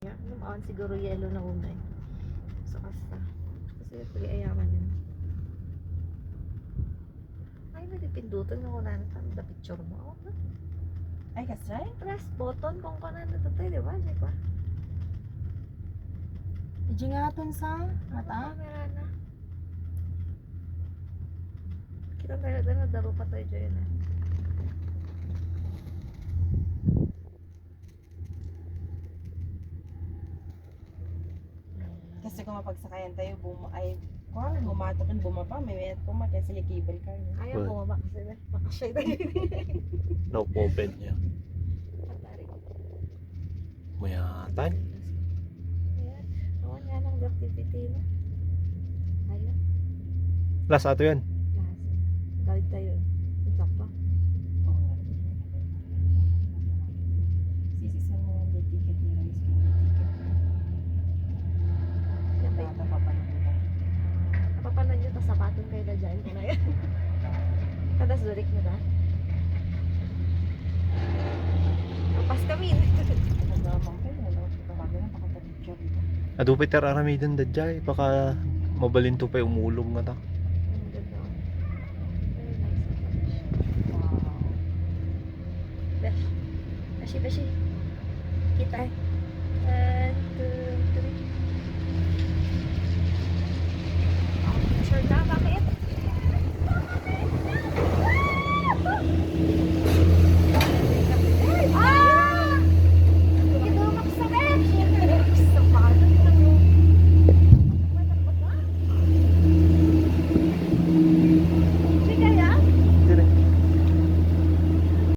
Namaan siguro yellow na unay. So kasta. Kasi ayaman yun. Ay, pindutan ko na the picture mo. Ay, kasay? Press button kung ka na natatay, di ba? Check ba? Ijingaton sa mata. Camera na. Kita tayo na daro pa tayo dyan eh. Kasi kung mapagsakayan tayo, bumatokin, bumaba, may mayat ko kasi cable car. Ayaw Well. bumaba kasi na. Makasay tayo. No open niya. Patari. Mayatan. Ayan. Nawan nga ng activity na. Ayan. Last ato yan. Lahat. Galit tayo. Isak pa. Sisisan mo yung ticket nila, miskin ticket. Yan ba Bata papanood nila. napapanan nyo, tas sapaton kayo na dyan. Kaya na yan. Tadas durik na na. Kapas kami. Nagdamang kayo, wala ko tawagan na, pakata-picture dito. Adu Peter Aramidon dadjay. Baka mabalinto pa yung umulong nga ta. Ang ganda. Very nice. Wow. Besh. Beshi, beshi. Kita. 1, 2, 3. Picture na, bakit?